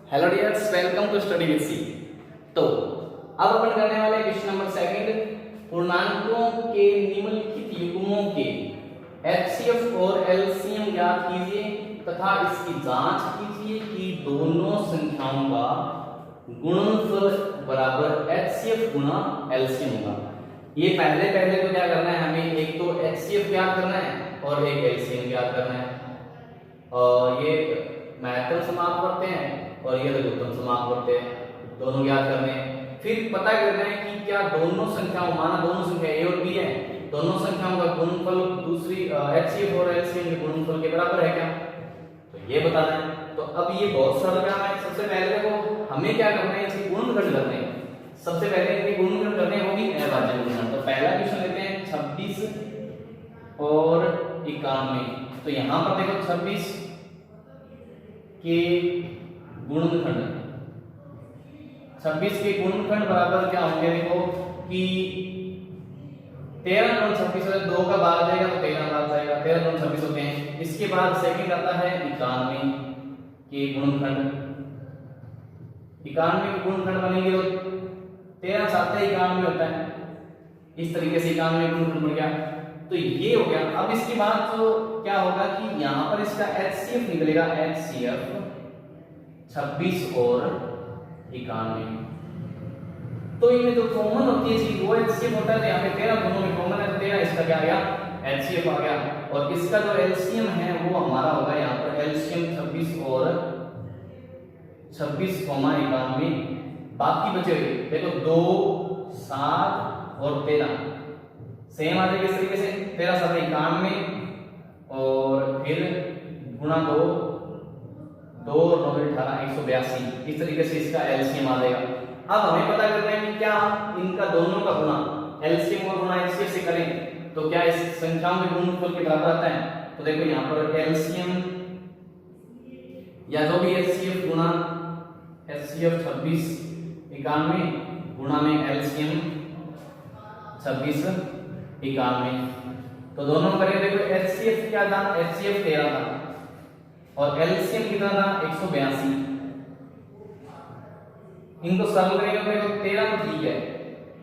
Hello dears, welcome to study with C. तो अब अपन करने वाले क्वेश्चन नंबर सेकंड, पूर्णांकों के निम्नलिखित युग्मों के एचसीएफ और एलसीएम ज्ञात कीजिए तथा इसकी जांच कीजिए कि दोनों संख्याओं का गुणनफल बराबर एचसीएफ गुणा एलसीएम होगा। ये पहले तो क्या करना है, हमें एक तो एचसीएफ ज्ञात करना है और एक एलसीएम ज्ञात करना है। और ये महत्तम समाप्त करते हैं और ये लघुत्तम समाप्त करते हैं, दोनों ज्ञात करने हैं। फिर पता करना है कि क्या दोनों संख्याओं, माना दोनों संख्या ए और बी है, दोनों संख्याओं का गुणनफल दूसरी एचसीएफ और एलसीएम के गुणनफल के बराबर है क्या, तो ये बताना है। तो अब ये बहुत सरल काम है। सबसे पहले देखो हमें क्या करना है, इसके गुणनखंड करने हैं। सबसे पहले इनके गुणनखंड करने होगी अभाज्य गुणनखंड। तो पहला क्वेश्चन लेते हैं 26 और 91। तो यहां पर देखो 26 के गुणनखंड, 26 के गुणनखंड बराबर क्या होंगे, देखो कि 13 गुण 26 होता है, 2 का भाग जाएगा तो 13 भाग जाएगा, 13 गुण 26 होते हैं। इसके बाद सेकंड आता है 91 के गुणनखंड। 91 के गुणनखंड बनेंगे तो 13 7 91 होता है। इस तरीके से 91 गुणनखंड बन गया। तो ये हो गया। अब इसके बाद तो क्या होगा कि यहां पर इसका एचसीएफ निकलेगा, एचसीएफ 26 और 91। तो इनमें जो कॉमन होती है चीज वो एचसीएफ होता है। यहाँ पे 13 दोनों में कॉमन है, तो 13 इसका क्या आ गया, एचसीएफ आ गया। और इसका जो एलसीएम है वो हमारा होगा यहाँ पर एलसीएम 26 और 26, 91। बाकी बचे हुए देखो 2 7 और 13 सेम आ जाएगा। इस तरीके से 13 7 91 और फिर गुणा 2 2 और 9 18 182। इस तरीके से इसका एलसीएम आ जाएगा। अब हमें पता करना है कि क्या इनका दोनों का गुणा एलसीएम और गुणा एचसीएफ से करें तो क्या इस संख्याओं के गुणनफल के बराबर आता है। तो देखो यहाँ पर एलसीएम या जो भी एचसीएफ गुणा एचसीएफ 26 91 गुणा में एलसीएम 26 91। तो दोनों करें, देखो एचसीएफ क्या था, एचसीएफ 13 था और एलसीएम कितना था 182। इनको सरल करेंगे तो देखो 13 तो ठीक है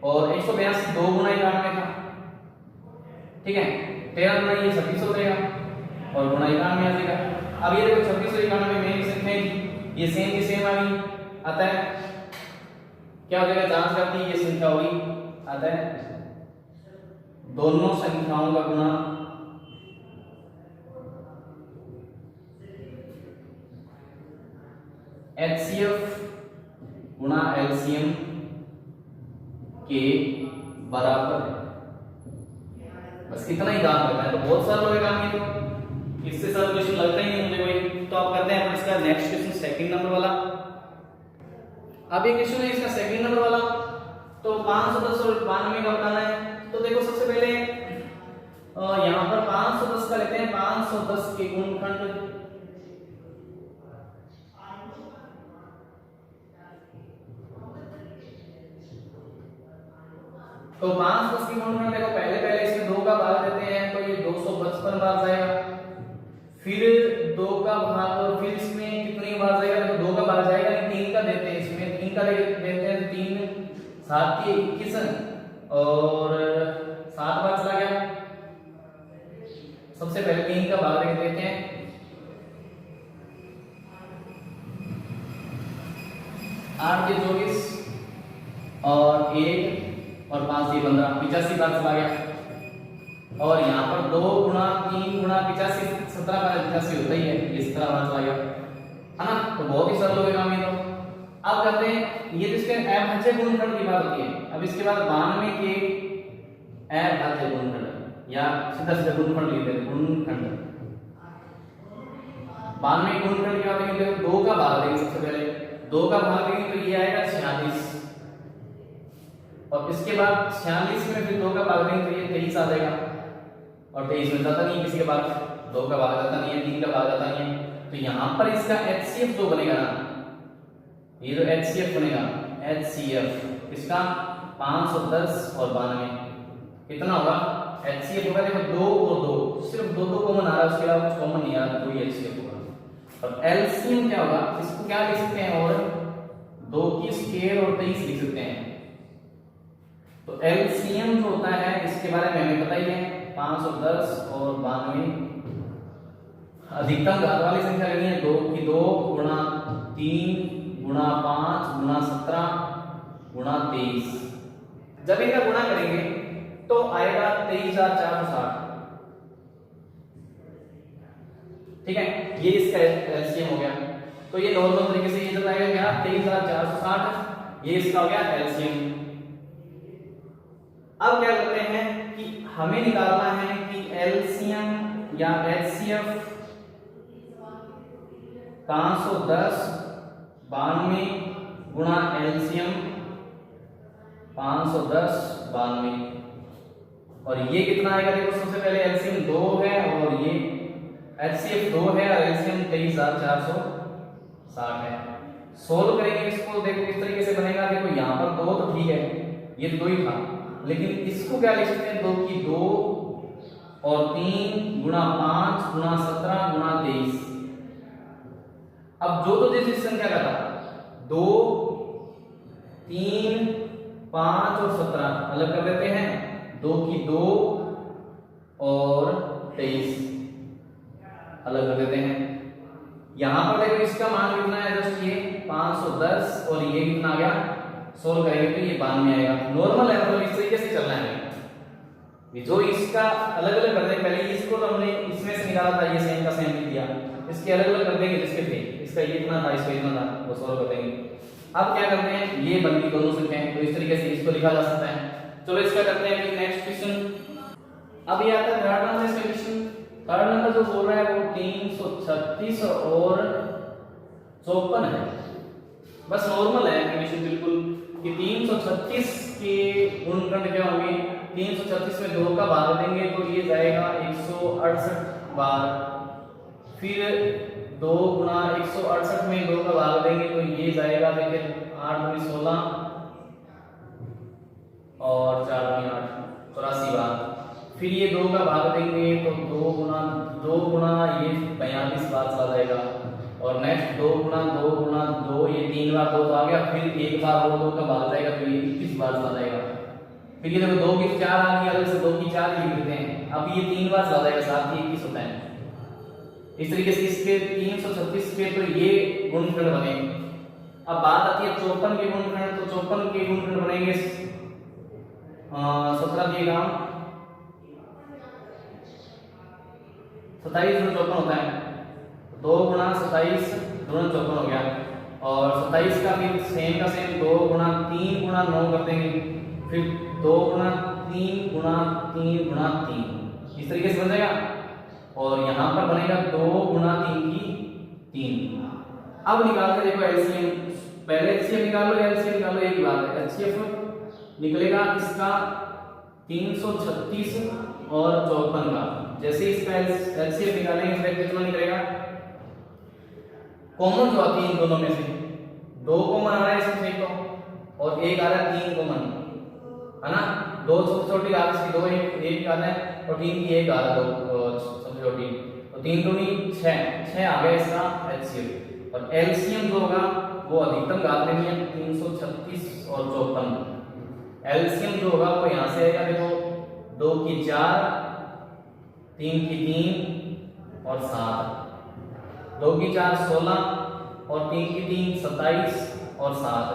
और 182 2 गुना 91 था, ठीक है। 13 गुना ये 26 हो जाएगा और गुना 91 आ जाएगा। अब ये देखो 26 और 91 में संख्या ये सेम की सेम आ गई, आता है क्या हो जाएगा, जांच करती है ये संख्या होगी, आता है दोनों संख्याओं का गुणा एचसीएफ गुणा एलसीएम के बराबर है। बस इतना ही काम करना है। तो बहुत सरल होगा ये, तो इससे सरल क्वेश्चन लगता ही नहीं मुझे कोई। तो आप करते हैं इसका नेक्स्ट क्वेश्चन सेकंड नंबर वाला। अब ये क्वेश्चन है इसका सेकंड नंबर वाला। तो 510 और 92 का बताना है। तो देखो सबसे पहले यहां पर 510 का लेते हैं। 510 के गुणनखंड तो 510 की गुणनखंड देखो पहले इसमें 2 का भाग देते हैं तो ये 255 बार जाएगा। फिर 2 का भाग और फिर इसमें कितनी बार जाएगा, देखो 2 का भाग जाएगा, 3 का देते हैं, इसमें 3 का देते हैं तो 3 7 के 21 और 7 बार चला गया। सबसे पहले 3 का भाग देते हैं, 8 के 24 और 1 और 5 से 15 85 बार चला गया। और यहाँ पर 2 गुणा 3 गुणा 85 17 बार 85 होता ही है, ये 17 बार चला गया, है ना। तो बहुत ही सरल होगा ये। तो अब करते हैं ये तो इसके अभाज्य गुणनखंड की बात होती है। अब इसके बाद 92 के अभाज्य गुणनखंड या सीधा सीधा गुणनखंड लिखते हैं, गुणनखंड 92 गुणनखंड की बात करेंगे तो 2 का भाग देंगे। सबसे पहले 2 का भाग देंगे तो ये आएगा 46 और इसके बाद 46 में फिर 2 का भाग देंगे तो ये 23 आ जाएगा। और 23 में जाता नहीं किसी के बाद, 2 का भाग जाता नहीं है, 3 का भाग जाता नहीं है। तो यहां पर इसका एचसीएफ जो बनेगा ना, ये जो एचसीएफ बनेगा, एचसीएफ इसका 510 और 92 कितना होगा, एचसीएफ होगा देखो 2 और 2, सिर्फ 2 कॉमन आ रहा है, उसके अलावा कुछ कॉमन नहीं आ रहा, तो ये एचसीएफ होगा। और एलसीएम क्या होगा, इसको क्या लिख सकते हैं, और 2 की स्क्वायर और 23 लिख सकते हैं। तो एलसीएम जो होता है इसके बारे में हमें पता ही है, 510 और 92। अधिकतम घात वाली संख्या लेनी है, 2 की 2 गुणा 3 गुणा 5 गुणा 17 गुणा 23। जब इनका गुणा करेंगे तो आएगा 23,460। ठीक है, ये इसका एलसीएम हो गया। तो ये नॉर्मल तरीके से ये जब आएगा क्या, 23,460, ये इसका हो गया एलसीएम। अब क्या करते हैं कि हमें निकालना है कि एलसीएम या एचसीएफ 510 92 गुणा एलसीएम 510 92, और ये कितना आएगा, देखो सबसे पहले एलसीएम 2 है और ये एचसीएफ 2 है और एलसीएम 23,460 है। सोल्व करेंगे इसको, देखो किस तरीके से बनेगा। देखो यहाँ पर 2 तो ठीक है, ये 2 ही था, लेकिन इसको क्या लिख सकते हैं, 2 की 2 और 3 गुणा 5 गुणा 17 गुणा 23। अब जो तो जिस संख्या का था, 2 3 5 और 17 अलग कर देते हैं, 2 की 2 और 23 अलग कर देते हैं। यहां पर देखो इसका मान कितना है, जस्ट ये 510 और ये कितना आ गया, सोल्व करेंगे तो ये 92 आएगा। नॉर्मल है, मतलब इस तरीके से चलना है। जो इसका अलग अलग कर देंगे, पहले इसको तो हमने इसमें से निकाला था, ये सेम का सेम लिख दिया, इसके अलग अलग कर देंगे जिसके थे, इसका ये इतना था इसका इतना था, वो सोल्व कर देंगे। अब क्या करते हैं, ये बन गई दोनों संख्याएं, तो इस तरीके से इसको लिखा जा सकता है। चलो इसका करते हैं फिर नेक्स्ट क्वेश्चन। अब ये आता है थर्ड नंबर इसका क्वेश्चन। थर्ड नंबर जो बोल रहा है वो 336 और 54 है। बस नॉर्मल है कंडीशन बिल्कुल कि 336 के गुणनखंड क्या होंगे, 336 में 2 का भाग देंगे तो ये जाएगा 168 बार, फिर 2 गुणा 168 में 2 का भाग देंगे तो ये जाएगा, देखिए 8 दूनी 16 और 4 दूनी 8 84 बार। फिर ये 2 का भाग देंगे तो 2 गुणा ये 42 बार चला जाएगा, और नेक्स्ट 2 गुणा 2 ये 3 बार 2 तो आ गया, फिर एक बार और 2 का भाग जाएगा तो ये 21 बार चला जाएगा। फिर ये देखो 2 की 4 आ गई, अलग से 2 की 4 लिख देते हैं, अब ये 3 बार चला जाएगा, साथ ही 21 होता है। इस तरीके से इसके 336 के तो ये गुणनखंड बने। अब बात आती है 54 के गुणनखंड, तो 54 के गुणनखंड बनेंगे 17 दिएगा 27 गुणा 54 होता है, 2 गुणा 27 गुणा 54 हो गया, और 27 का फिर सेम का सेम 2 गुणा 3 गुणा 9 कर देंगे, फिर 2 गुणा 3 गुणा 3 गुणा 3 इस तरीके से बन जाएगा, और यहां पर बनेगा 2 गुणा 3 की 3। अब निकाल के देखो एलसीएम, पहले एलसीएम निकालो, एलसीएम निकालो, एक ही बात है। एलसीएम निकलेगा इसका 336 और 54 का, जैसे इसका एलसीएम निकालेंगे इसका कितना निकलेगा, कॉमन जो आती है इन दोनों में से 2 कॉमन आ रहा है इसमें से तो, और एक आ रहा है 3 कॉमन, है ना, 2 छोटी छोटी आ रही है, 2 एक आ रहा है और 3 की एक आ रहा है, 2 सबसे छोटी, तो 3 दूनी 6 आ गया इसका एलसीएम। और एलसीएम जो होगा वो अधिकतम घात लेनी है 336 और 54। एलसीएम जो होगा वो यहां से आएगा, देखो 2 की 4 3 की 3 और 7, 2 की 4 16 और 3 की 3 27 और 7।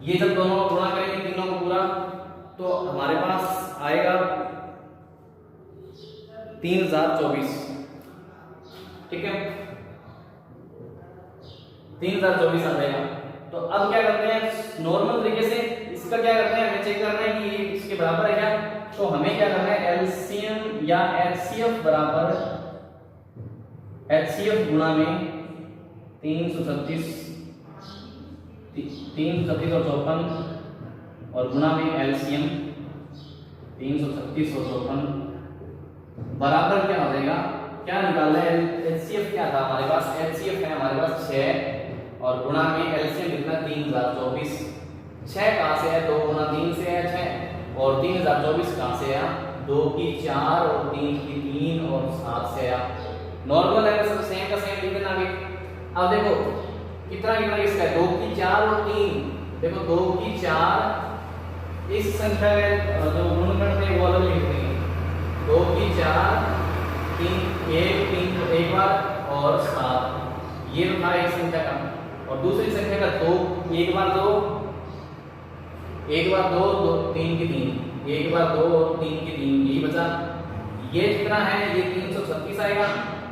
ये जब दोनों को गुणा करेंगे तीनों को पूरा, तो हमारे पास आएगा 3024। ठीक है, 3024 आ जाएगा। तो अब क्या करते हैं, नॉर्मल तरीके से इसका क्या करते हैं, हमें चेक करना है कि ये इसके बराबर है क्या। तो हमें क्या करना है, एलसीएम या एचसीएफ बराबर एचसीएफ गुणा में 336 और 54 और गुणा में एलसीएम 336 और 54 बराबर क्या हो जाएगा, क्या निकालना है, एचसीएफ क्या था हमारे पास, एचसीएफ है हमारे पास 6 और गुणा में एलसीएम कितना 3024। 6 कहां से है, 2 गुणा 3 से है 6, और 3024 कहां से है, 2 की 4 और 3 की 3 और 7 से है। नॉर्मल है, सब सेम का सेम लिख देना। अब देखो कितना कितना किसका है, 2 की 4 और 3। देखो 2 की 4 इस संख्या का जो गुणनखंड है वो अलग लिख देंगे, 2 की 4 3 एक बार और 7, ये था एक संख्या का। और दूसरी संख्या का 2 एक बार 2 3 की 3, एक बार 2 और 3 की 3, यही बचा। ये कितना है, ये 336 आएगा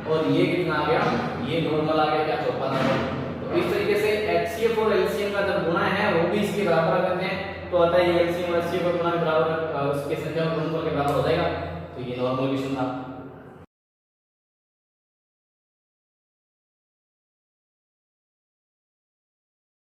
और ये कितना आ गया, ये नॉर्मल आ गया, क्या 54 आ गया। तो इस तरीके से एचसीएफ और एलसीएम का जब गुणा है वो भी इसके बराबर करते हैं, तो आता है ये एलसीएम और एचसीएफ का गुणा बराबर उसके संख्या और गुणनफल के बराबर हो जाएगा। तो ये नॉर्मल क्वेश्चन था।